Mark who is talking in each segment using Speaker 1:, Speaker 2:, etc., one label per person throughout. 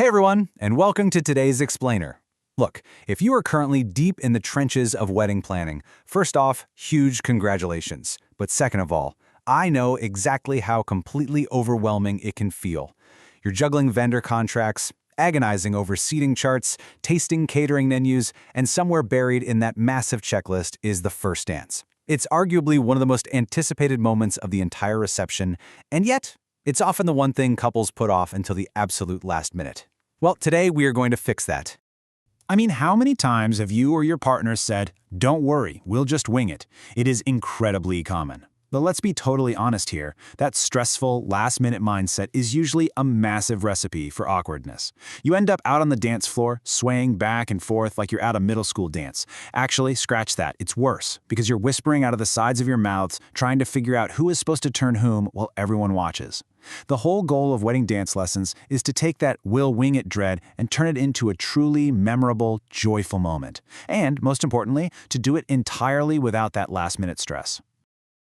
Speaker 1: Hey everyone, and welcome to today's Explainer. Look, if you are currently deep in the trenches of wedding planning, first off, huge congratulations. But second of all, I know exactly how completely overwhelming it can feel. You're juggling vendor contracts, agonizing over seating charts, tasting catering menus, and somewhere buried in that massive checklist is the first dance. It's arguably one of the most anticipated moments of the entire reception, and yet, it's often the one thing couples put off until the absolute last minute. Well, today we are going to fix that.
Speaker 2: I mean, how many times have you or your partner said, "Don't worry, we'll just wing it"? It is incredibly common. But let's be totally honest here, that stressful, last-minute mindset is usually a massive recipe for awkwardness. You end up out on the dance floor, swaying back and forth like you're at a middle school dance. Actually, scratch that, it's worse, because you're whispering out of the sides of your mouths, trying to figure out who is supposed to turn whom while everyone watches. The whole goal of wedding dance lessons is to take that "we'll wing it" dread and turn it into a truly memorable, joyful moment. And, most importantly, to do it entirely without that last-minute stress.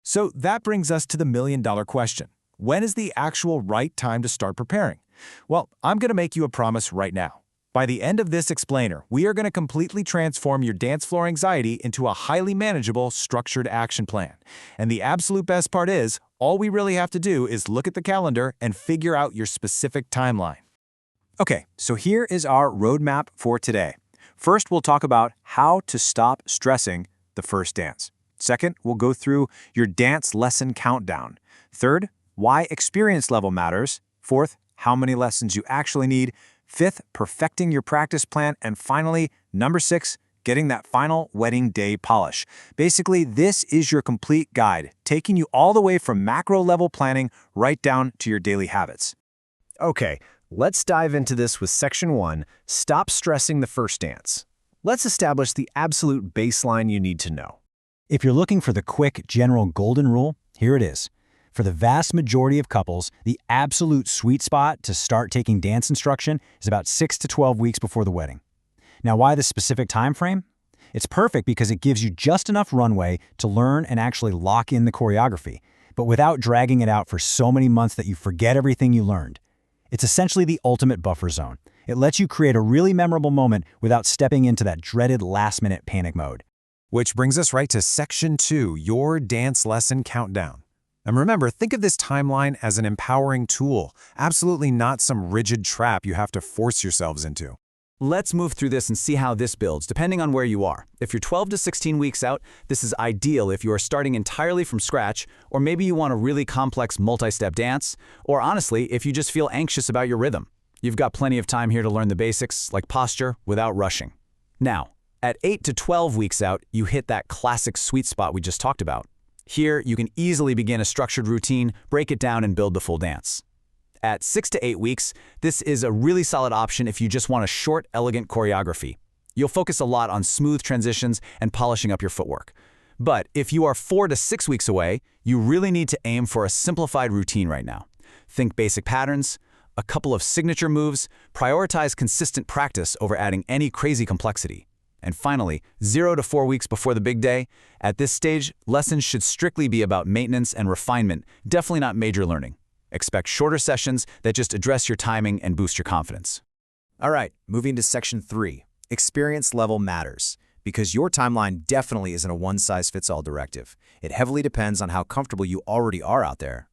Speaker 3: So that brings us to the million-dollar question. When is the actual right time to start preparing? Well, I'm going to make you a promise right now. By the end of this explainer, we are going to completely transform your dance floor anxiety into a highly manageable, structured action plan. And the absolute best part is, all we really have to do is look at the calendar and figure out your specific timeline.
Speaker 1: Okay, so here is our roadmap for today. First, we'll talk about how to stop stressing the first dance. Second, we'll go through your dance lesson countdown. Third, why experience level matters. Fourth, how many lessons you actually need. Fifth, perfecting your practice plan. And finally, number 6, getting that final wedding day polish. Basically, this is your complete guide, taking you all the way from macro level planning right down to your daily habits.
Speaker 4: Okay, let's dive into this with Section 1, Stop Stressing the First Dance. Let's establish the absolute baseline you need to know.
Speaker 5: If you're looking for the quick, general golden rule, here it is. For the vast majority of couples, the absolute sweet spot to start taking dance instruction is about 6 to 12 weeks before the wedding. Now, why this specific time frame? It's perfect because it gives you just enough runway to learn and actually lock in the choreography, but without dragging it out for so many months that you forget everything you learned. It's essentially the ultimate buffer zone. It lets you create a really memorable moment without stepping into that dreaded last-minute panic mode.
Speaker 3: Which brings us right to Section 2, your dance lesson countdown. And remember, think of this timeline as an empowering tool, absolutely not some rigid trap you have to force yourselves into.
Speaker 1: Let's move through this and see how this builds, depending on where you are. If you're 12 to 16 weeks out, this is ideal if you are starting entirely from scratch, or maybe you want a really complex multi-step dance, or honestly, if you just feel anxious about your rhythm. You've got plenty of time here to learn the basics, like posture, without rushing. Now, at 8 to 12 weeks out, you hit that classic sweet spot we just talked about. Here, you can easily begin a structured routine, break it down, and build the full dance. At 6 to 8 weeks, this is a really solid option if you just want a short, elegant choreography. You'll focus a lot on smooth transitions and polishing up your footwork. But if you are 4 to 6 weeks away, you really need to aim for a simplified routine right now. Think basic patterns, a couple of signature moves, prioritize consistent practice over adding any crazy complexity. And finally, 0 to 4 weeks before the big day, at this stage, lessons should strictly be about maintenance and refinement, definitely not major learning. Expect shorter sessions that just address your timing and boost your confidence.
Speaker 4: All right, moving to Section 3, Experience Level Matters. Because your timeline definitely isn't a one-size-fits-all directive. It heavily depends on how comfortable you already are out there.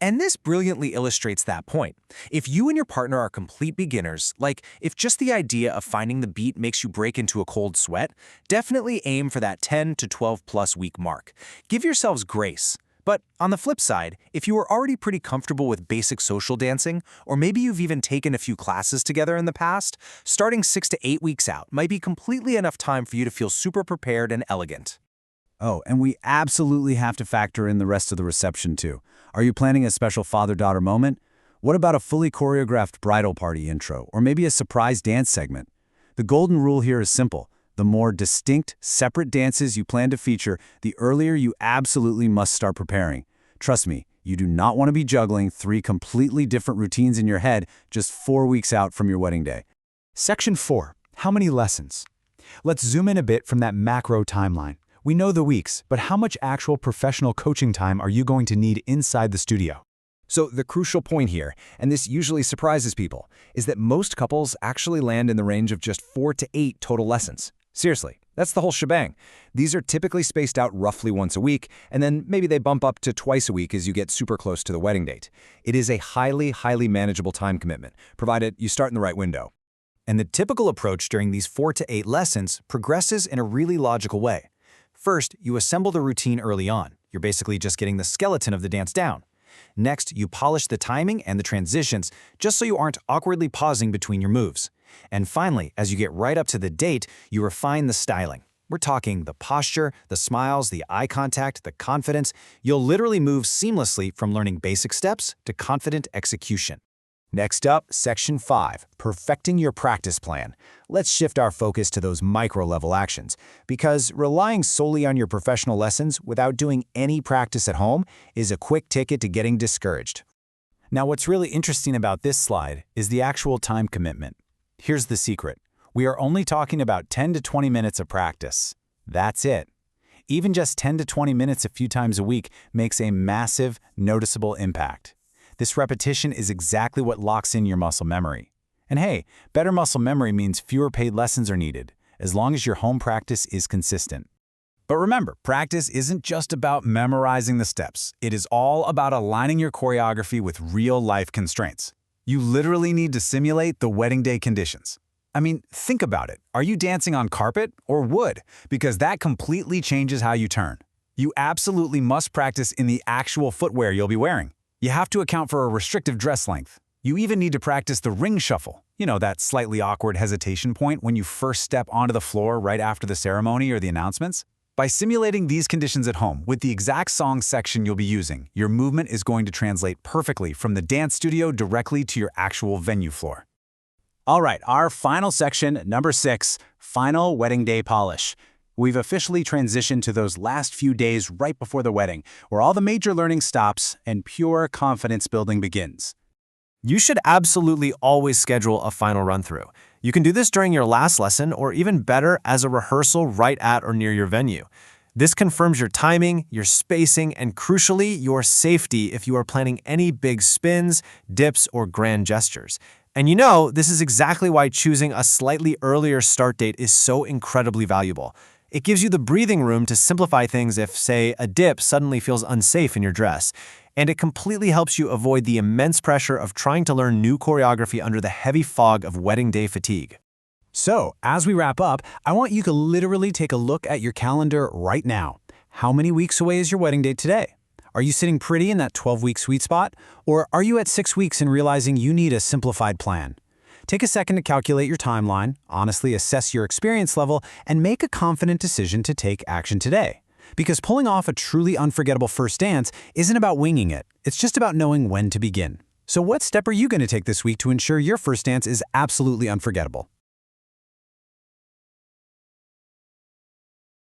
Speaker 6: And this brilliantly illustrates that point. If you and your partner are complete beginners, like if just the idea of finding the beat makes you break into a cold sweat, definitely aim for that 10 to 12 plus week mark. Give yourselves grace. But on the flip side, if you are already pretty comfortable with basic social dancing, or maybe you've even taken a few classes together in the past, starting 6 to 8 weeks out might be completely enough time for you to feel super prepared and elegant.
Speaker 1: Oh, and we absolutely have to factor in the rest of the reception too. Are you planning a special father-daughter moment? What about a fully choreographed bridal party intro, or maybe a surprise dance segment? The golden rule here is simple. The more distinct, separate dances you plan to feature, the earlier you absolutely must start preparing. Trust me, you do not want to be juggling 3 completely different routines in your head just 4 weeks out from your wedding day.
Speaker 5: Section 4, how many lessons? Let's zoom in a bit from that macro timeline. We know the weeks, but how much actual professional coaching time are you going to need inside the studio?
Speaker 4: So the crucial point here, and this usually surprises people, is that most couples actually land in the range of just 4 to 8 total lessons. Seriously, that's the whole shebang. These are typically spaced out roughly once a week, and then maybe they bump up to twice a week as you get super close to the wedding date. It is a highly, highly manageable time commitment, provided you start in the right window.
Speaker 1: And the typical approach during these 4 to 8 lessons progresses in a really logical way. First, you assemble the routine early on. You're basically just getting the skeleton of the dance down. Next, you polish the timing and the transitions just so you aren't awkwardly pausing between your moves. And finally, as you get right up to the date, you refine the styling. We're talking the posture, the smiles, the eye contact, the confidence. You'll literally move seamlessly from learning basic steps to confident execution. Next up, Section 5, perfecting your practice plan. Let's shift our focus to those micro-level actions, because relying solely on your professional lessons without doing any practice at home is a quick ticket to getting discouraged. Now, what's really interesting about this slide is the actual time commitment. Here's the secret. We are only talking about 10 to 20 minutes of practice. That's it. Even just 10 to 20 minutes a few times a week makes a massive, noticeable impact. This repetition is exactly what locks in your muscle memory. And hey, better muscle memory means fewer paid lessons are needed, as long as your home practice is consistent. But remember, practice isn't just about memorizing the steps. It is all about aligning your choreography with real-life constraints. You literally need to simulate the wedding day conditions. I mean, think about it. Are you dancing on carpet or wood? Because that completely changes how you turn. You absolutely must practice in the actual footwear you'll be wearing. You have to account for a restrictive dress length. You even need to practice the ring shuffle. You know, that slightly awkward hesitation point when you first step onto the floor right after the ceremony or the announcements. By simulating these conditions at home with the exact song section you'll be using, your movement is going to translate perfectly from the dance studio directly to your actual venue floor. All right, our final section, number 6, final wedding day polish. We've officially transitioned to those last few days right before the wedding, where all the major learning stops and pure confidence building begins.
Speaker 4: You should absolutely always schedule a final run-through. You can do this during your last lesson, or even better, as a rehearsal right at or near your venue. This confirms your timing, your spacing, and crucially, your safety if you are planning any big spins, dips, or grand gestures. And you know, this is exactly why choosing a slightly earlier start date is so incredibly valuable. It gives you the breathing room to simplify things if, say, a dip suddenly feels unsafe in your dress. And it completely helps you avoid the immense pressure of trying to learn new choreography under the heavy fog of wedding day fatigue.
Speaker 1: So, as we wrap up, I want you to literally take a look at your calendar right now. How many weeks away is your wedding date today? Are you sitting pretty in that 12-week sweet spot? Or are you at 6 weeks and realizing you need a simplified plan? Take a second to calculate your timeline, honestly assess your experience level, and make a confident decision to take action today. Because pulling off a truly unforgettable first dance isn't about winging it, it's just about knowing when to begin. So what step are you going to take this week to ensure your first dance is absolutely unforgettable?